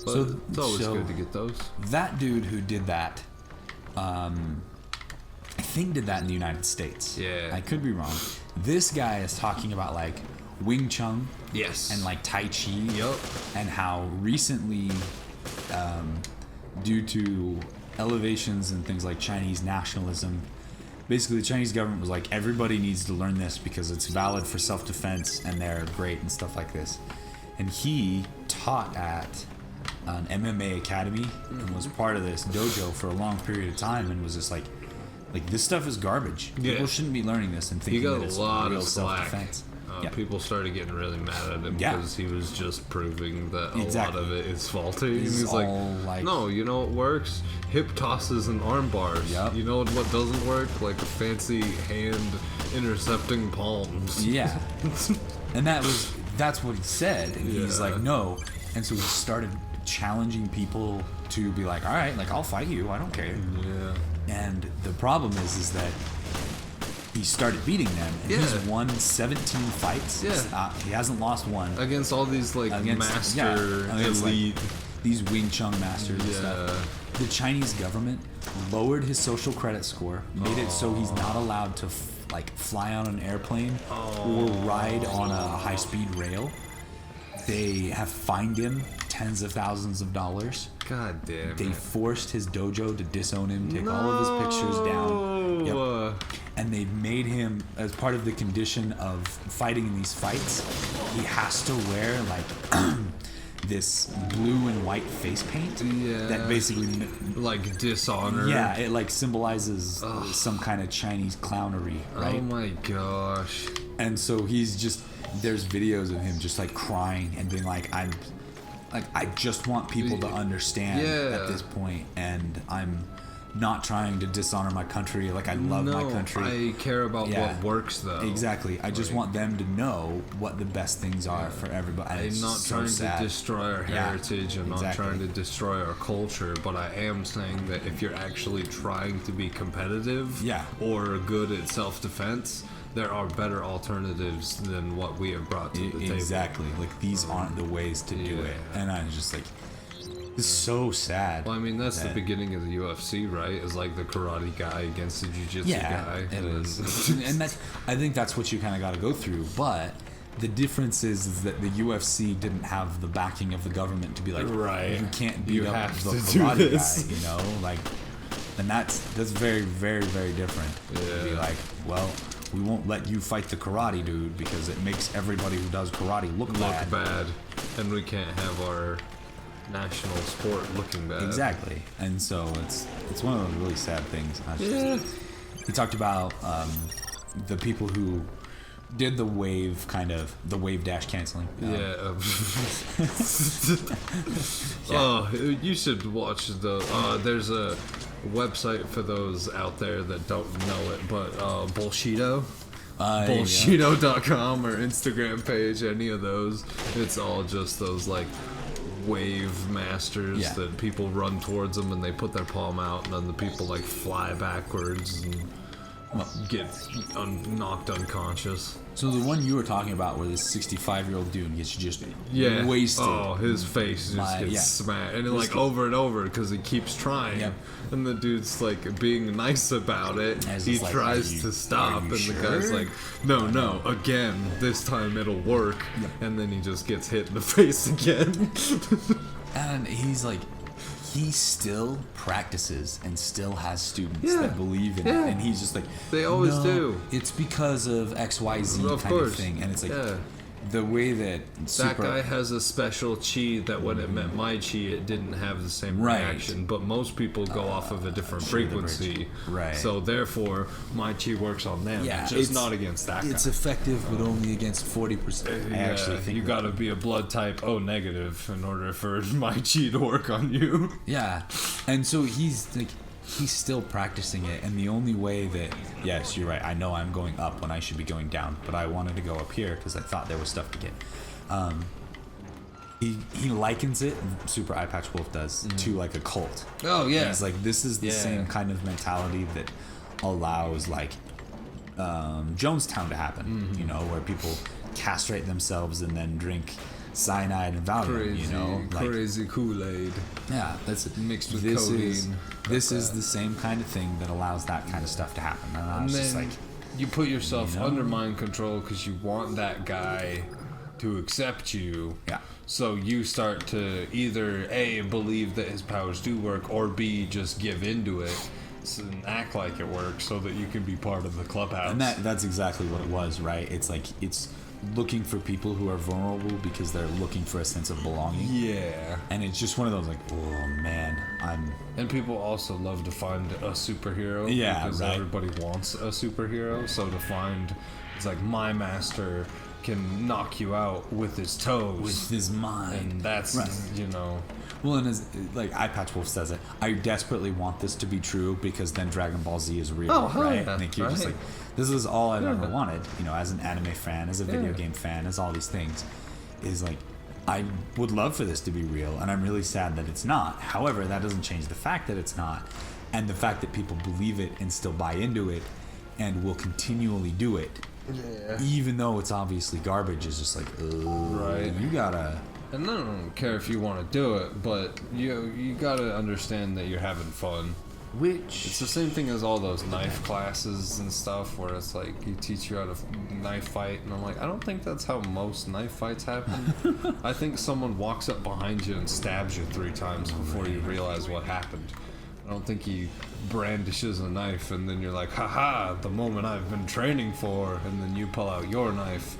But it's always good to get those. That dude who did that, I think did that in the United States. Yeah. I could be wrong. This guy is talking about like Wing Chun. Yes. And like Tai Chi. Yup. And how recently, due to elevations and things like Chinese nationalism, basically the Chinese government was like, everybody needs to learn this because it's valid for self-defense and they're great and stuff like this. And he taught at an MMA academy and was part of this dojo for a long period of time and was just like this stuff is garbage. Yeah. People shouldn't be learning this and thinking that it's real self-defense. People started getting really mad at him because he was just proving that a lot of it is faulty. And he's like, no, you know what works? Hip tosses and arm bars. Yep. You know what doesn't work? Like fancy hand intercepting palms. Yeah. And that's what he said. And he's like, no. And so he started challenging people to be like, all right, like I'll fight you. I don't care. Yeah. And the problem is that he started beating them. And he's won 17 fights. Yeah. He hasn't lost one. Against all these master elite. These Wing Chun masters and stuff. The Chinese government lowered his social credit score, made it so he's not allowed to fly on an airplane or ride on a high-speed rail. They have fined him tens of thousands of dollars. God damn. They forced his dojo to disown him, take all of his pictures down. Yep. And they made him, as part of the condition of fighting in these fights, he has to wear this blue and white face paint that basically like dishonor. Yeah, it like symbolizes some kind of Chinese clownery, right? Oh my gosh. And so there's videos of him just like crying and being like, I just want people to understand at this point, and I'm not trying to dishonor my country. Like, I love my country. I care about what works, though. Exactly. I just want them to know what the best things are for everybody. I'm not trying to destroy our heritage. I'm not trying to destroy our culture, but I am saying that if you're actually trying to be competitive or good at self-defense, there are better alternatives than what we have brought to the table. Exactly. Like, these aren't the ways to do it. And I'm just like, it's so sad. Well, I mean, that's the beginning of the UFC, right? Is like the karate guy against the jiu-jitsu guy. It is. And I think that's what you kind of got to go through. But the difference is that the UFC didn't have the backing of the government to be like, you can't beat up the karate guy, you know? Like, and that's very, very, very different. To be like, well, we won't let you fight the karate dude because it makes everybody who does karate look bad. And we can't have our national sport looking bad. Exactly. And so it's one of those really sad things. He talked about the people who did the wave dash canceling. Oh, you should watch there's a website for those out there that don't know it, but Bullshido. Bullshido.com or Instagram page, any of those. It's all just those like wave masters that people run towards them and they put their palm out and then the people like fly backwards and get knocked unconscious. So the one you were talking about where this 65-year-old dude gets just wasted. Oh, his face just gets smashed. And like over and over because he keeps trying. Yep. And the dude's like being nice about it. He tries to stop and the guy's like, no, again, this time it'll work. Yep. And then he just gets hit in the face again. And he's like, he still practices and still has students that believe in it. And he's just like, they always do. It's because of XYZ of thing. And it's like, the way that guy has a special chi that when it met my chi, it didn't have the same reaction. But most people go off of a different frequency. Right. So therefore, my chi works on them. Yeah, just not against that guy. It's effective, but only against 40%. I actually think you got to be a blood type O negative in order for my chi to work on you. Yeah, and so he's still practicing it, and the only way that, yes, you're right, I know I'm going up when I should be going down, but I wanted to go up here because I thought there was stuff to get. He likens it, Super Eye Patch Wolf does, to like a cult. Oh, yeah. And he's like, this is the same kind of mentality that allows like Jonestown to happen, you know, where people castrate themselves and then drink cyanide and Valium, you know, like, crazy Kool-Aid. Yeah, that's mixed with this codeine. This is the same kind of thing that allows that kind of stuff to happen. And I was just like, you put yourself under mind control because you want that guy to accept you. Yeah. So you start to either A, believe that his powers do work, or B, just give into it and act like it works so that you can be part of the clubhouse. And that's exactly what it was, right? It's like, it's looking for people who are vulnerable because they're looking for a sense of belonging. Yeah. And it's just one of those like, oh man, And people also love to find a superhero. Yeah, because right. everybody wants a superhero. So to find, it's like, my master can knock you out with his toes. With his mind. And that's, you know. Well, and as like Eye Patch Wolf says it, I desperately want this to be true because then Dragon Ball Z is real, right? Yeah, and you're just like, this is all I've ever wanted, you know, as an anime fan, as a video game fan, as all these things, is like, I would love for this to be real, and I'm really sad that it's not. However, that doesn't change the fact that it's not, and the fact that people believe it and still buy into it, and will continually do it, even though it's obviously garbage, is just like, you gotta. And I don't care if you want to do it, but you gotta understand that you're having fun. Which it's the same thing as all those knife classes and stuff, where it's like you teach you how to knife fight, and I'm like, I don't think that's how most knife fights happen. I think someone walks up behind you and stabs you 3 times before you realize what happened. I don't think he brandishes a knife and then you're like, haha, the moment I've been training for, and then you pull out your knife,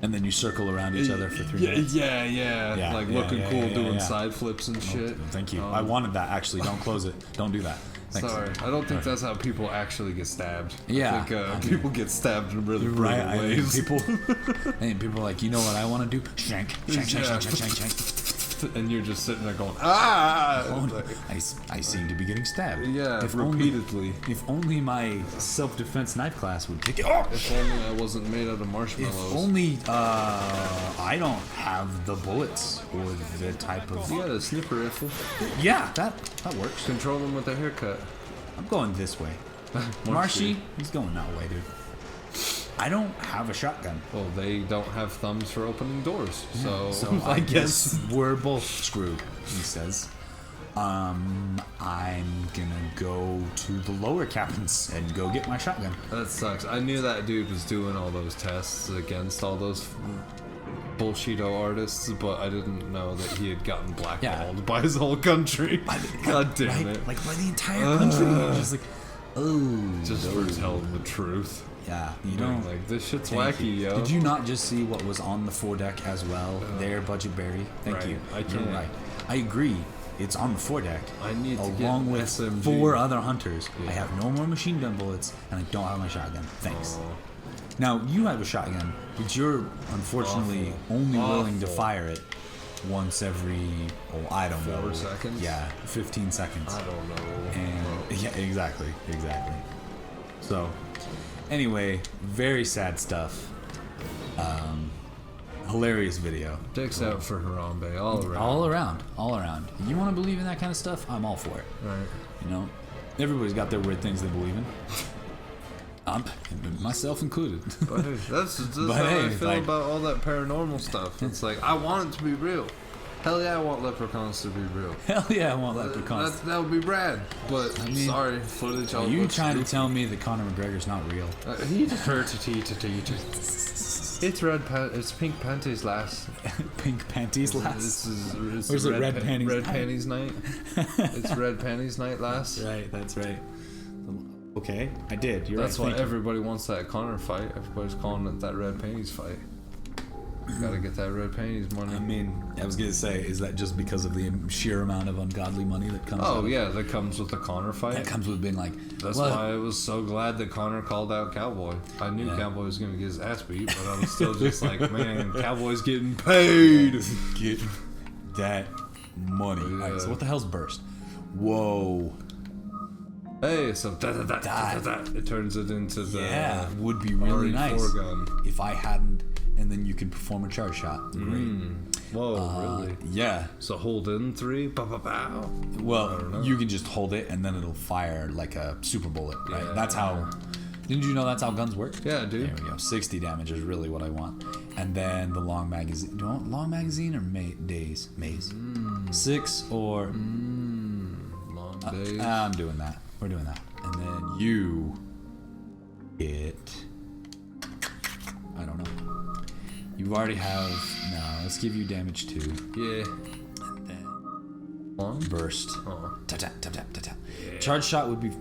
and then you circle around each other for 3 minutes. Yeah. Like looking cool, doing side flips and shit. Thank you. I wanted that, actually. Don't close it. Don't do that. Thanks. Sorry. I don't think that's how people actually get stabbed. Yeah. I think people get stabbed in really brutal ways. People are like, you know what I want to do? Shank. And you're just sitting there going, ah! I seem to be getting stabbed. Yeah, repeatedly. If only my self-defense knife class would take it off. If only I wasn't made out of marshmallows. If only I don't have the bullets or the type of... You got a sniper rifle. Yeah, that works. Control them with a haircut. I'm going this way. Marshy, he's going that way, dude. I don't have a shotgun. Well, they don't have thumbs for opening doors, so I guess we're both screwed, he says. I'm gonna go to the lower cabins and go get my shotgun. That sucks. I knew that dude was doing all those tests against all those bullshito artists, but I didn't know that he had gotten blackballed by his whole country. God damn it. Like by the entire country. Just like, just for telling the truth. Yeah, you don't like this shit's wacky, yo. Did you not just see what was on the foredeck as well? There, Budget Berry. Thank you. I can't. You're right. I agree. It's on the foredeck. I need to along get with SMG. 4 other hunters. Yeah. I have no more machine gun bullets, and I don't have my shotgun. Thanks. Now you have a shotgun, but you're unfortunately only willing to fire it once every, I don't know. 4 seconds? Yeah, 15 seconds. I don't know. And yeah, exactly. So, anyway, very sad stuff. Hilarious video. Dicks out for Harambe, all around. You want to believe in that kind of stuff? I'm all for it. Right. You know, everybody's got their weird things they believe in. Myself included. But hey, that's how I feel about all that paranormal stuff. It's like, I want it to be real. Hell yeah, I want leprechauns to be real. Hell yeah, I want leprechauns. That would be rad. But I mean, sorry, footage. Are you trying to tell me that Conor McGregor's not real? He just hurt to It's it's pink panties, lass. Pink panties, lass. Or is it red panties? Red panties night. It's red panties night, lass. That's right. Okay, I did. That's why everybody wants that Conor fight. Everybody's calling it that red panties fight. Gotta get that red panties money. I mean, I was gonna say, is that just because of the sheer amount of ungodly money that comes? Oh yeah, that comes with the Conor fight. That comes with being like. That's why I was so glad that Conor called out Cowboy. I knew Cowboy was gonna get his ass beat, but I was still just like, man, Cowboy's getting paid. Get that money. Yeah. Right, so what the hell's burst? Whoa. Hey, so it turns it into the would be really nice gun. If I hadn't. And then you can perform a charge shot. Great. Whoa, really? Yeah. So hold in 3, pow. Well, you can just hold it and then it'll fire like a super bullet, right? That's how Didn't you know that's how guns work? Yeah, dude. There we go. 60 damage is really what I want. And then the long magazine. Do you want long magazine or days? Maze. 6 or... long days. I'm doing that. We're doing that. And then you get... I don't know. You already have... No, let's give you damage 2. Yeah. And then... Long? Burst. Oh. Tap, tap, tap, tap, tap, tap. Yeah. Charge shot would be...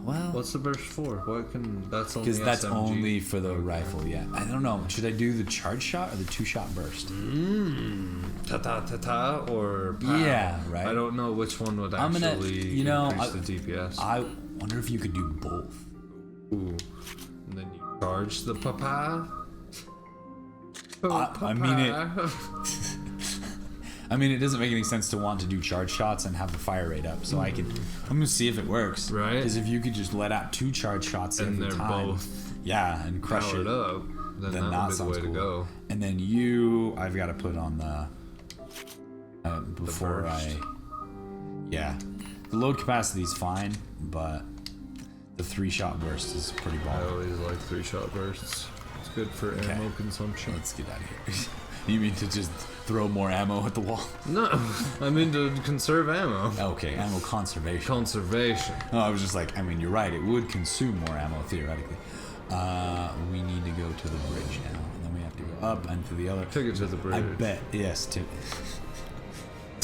well... What's the burst for? What can... That's only Because that's SMG. only for the rifle, yeah. I don't know. Should I do the charge shot or the 2-shot burst? Ta-ta-ta-ta or... Pow. Yeah, right. I don't know which one would actually increase the DPS. I wonder if you could do both. Ooh. And then you charge the papa? I mean, it doesn't make any sense to want to do charge shots and have the fire rate up. So I'm gonna see if it works. Right. Because if you could just let out 2 charge shots and every time, they're both and crush it up, then that would be the way to go. And then I've got to put on the before the load capacity is fine, but the 3-shot burst is pretty bomb. I always like 3-shot bursts. It's good for ammo consumption. Let's get out of here. You mean to just throw more ammo at the wall? No, I mean to conserve ammo. Okay, ammo conservation. Conservation. No, I was just like, I mean, you're right. It would consume more ammo theoretically. We need to go to the bridge now, and then we have to go up and to the other. Take it to the bridge. I bet. Yes, Tim.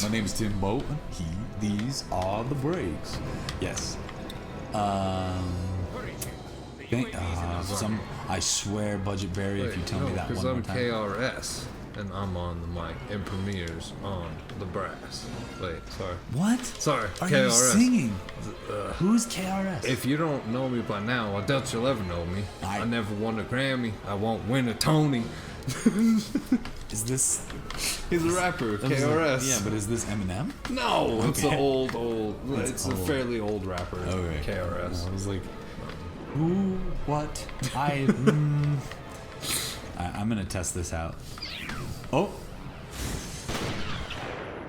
My name is Tim Bolton. These are the brakes. Yes. I swear, Budget Berry, if you tell me that one more time. Because I'm KRS, and I'm on the mic, and Premier's on the brass. Wait, sorry. What? Sorry, Are KRS. you singing? Who's KRS? If you don't know me by now, I doubt you'll ever know me. I never won a Grammy. I won't win a Tony. Is this... He's a rapper, KRS. Yeah, but is this Eminem? No, it's an old. It's a fairly old rapper. Okay. KRS. I was like, who? What? I'm gonna test this out. Oh.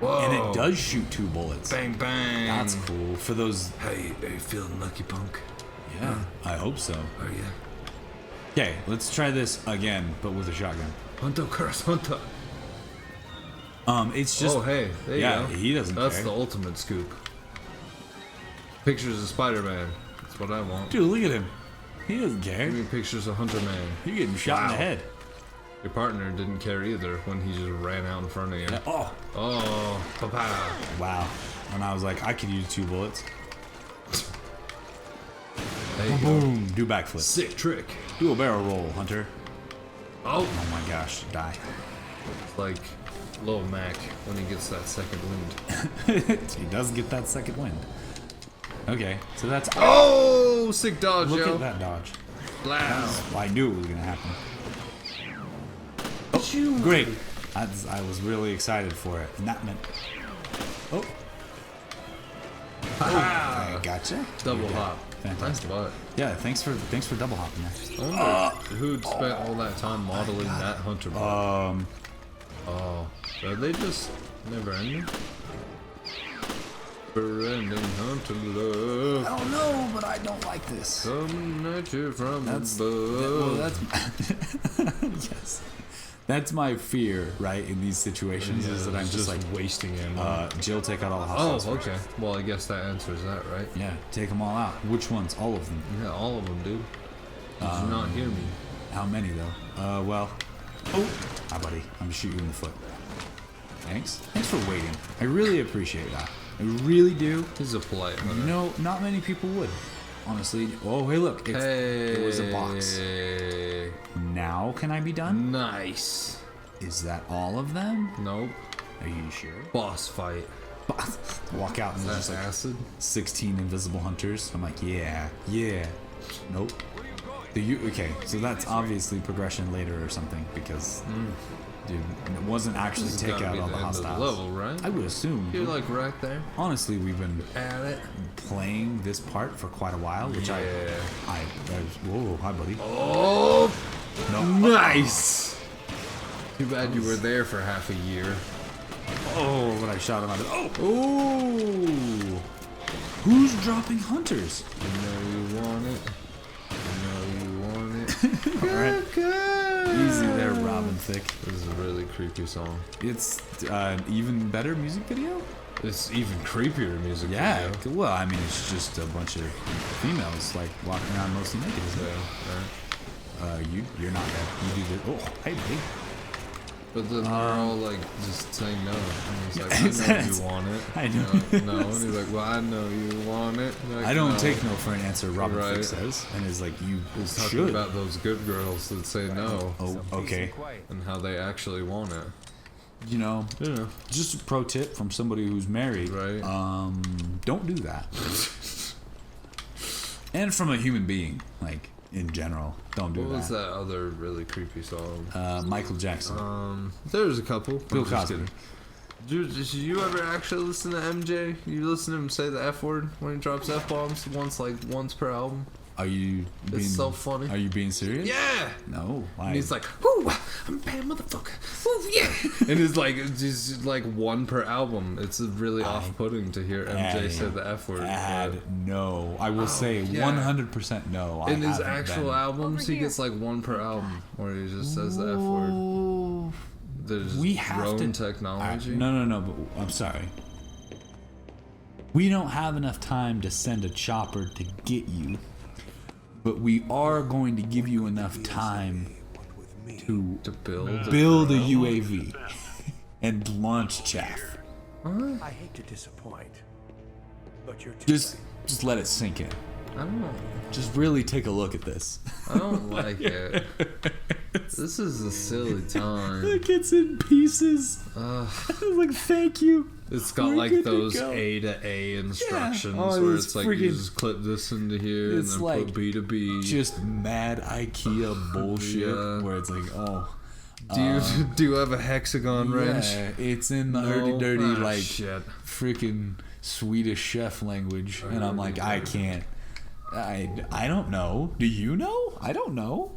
Whoa. And it does shoot 2 bullets. Bang bang. That's cool. For those. Hey, are you feeling lucky, punk? Yeah, I hope so. Are you? Okay, let's try this again, but with a shotgun. Hunter curse, Hunter. It's just. Oh, hey, there you go. He doesn't care. That's the ultimate scoop. Pictures of Spider-Man. That's what I want. Dude, look at him. He doesn't care. Give me pictures of Hunter Man. You're getting shot in the head. Your partner didn't care either when he just ran out in front of you. Yeah. Oh. Oh, papa. Wow. And I was like, I could use 2 bullets. Boom. Do backflip. Sick trick. Do a barrel roll, Hunter. Oh. Oh my gosh. Die. It's like Lil Mac when he gets that second wind. He does get that second wind. Okay, so that's... Oh, sick dodge, Look yo. at that dodge. Wow. Well, I knew it was going to happen. Oh, great. I was really excited for it. And that meant... Oh. Ah. Okay, gotcha. Double hop. Fantastic. Nice butt. Yeah, thanks for double hopping there. I wonder who'd spent all that time modeling that Hunter butt. Oh, are they just never ending? Never ending Hunter love. I don't know, but I don't like this. Coming at you from above. Yes. That's my fear, right, in these situations, is that I'm just like wasting ammo. Jill, take out all the hostiles. Oh, okay. Well, I guess that answers that, right? Yeah, take them all out. Which ones? All of them. Yeah, all of them, dude. Did you not hear me? How many, though? Well... Oh! Hi, buddy. I'm gonna shoot you in the foot. Thanks. Thanks for waiting. I really appreciate that. I really do. This is a polite letter. You know, not many people would. Honestly. Oh, hey, look. It was a box. Now can I be done? Nice. Is that all of them? Nope. Are you sure? Boss fight. Walk out and there's just like acid? 16 invisible hunters. I'm like, yeah. Nope. Okay, so that's obviously progression later or something because, dude, it wasn't actually take out all the hostiles. Level, right? I would assume. You're like right there. Honestly, we've been at it, playing this part for quite a while, which I whoa, hi, buddy. Oh, no, nice. Too bad you were there for half a year. Oh, when I shot him out of who's dropping hunters? You know you want it. You know you Alright. Easy there, Robin Thicke. This is a really creepy song. It's an even better music video? It's even creepier music video. Yeah, well, I mean, it's just a bunch of females, like, walking around mostly naked. You're not that. You do the... Oh, hey, babe. But then they're all like just saying no. And he's like, I know you want it. I know. No. And he's like, well, I know you want it. Like, I don't take no for an answer, Robin Thicke says. And is like, you He's talking should. about those good girls that say no. Oh, okay. And how they actually want it. You know, just a pro tip from somebody who's married. Right. Don't do that. And from a human being, like, in general, don't do that. What was that other really creepy song? Michael Jackson. There's a couple. Bill Cosby. Did you ever actually listen to MJ? You listen to him say the F word when he drops F bombs once per album? Are you being... It's so funny. Are you being serious? Yeah! No. And he's like, whoo, I'm a bad motherfucker. Whoo, yeah! And it's like, just like one per album. It's really off-putting to hear MJ say the F word. No. I will say 100% no. In his actual albums, he gets like one per album where he just says the F word. There's drone technology. No, but I'm sorry. We don't have enough time to send a chopper to get you. But we are going to give you enough time to build a UAV and launch chaff. I hate to disappoint, but you're just let it sink in. I don't know. Just really take a look at this. I don't like it. This is a silly time. Look, it's in pieces. Like, thank you. It's got like those A to A instructions where it's like you just clip this into here and then like put B to B. Just mad IKEA bullshit where it's like, do you have a hexagon wrench? Yeah, it's in the dirty like freaking Swedish chef language, and I'm like, I can't. I don't know. Do you know? I don't know.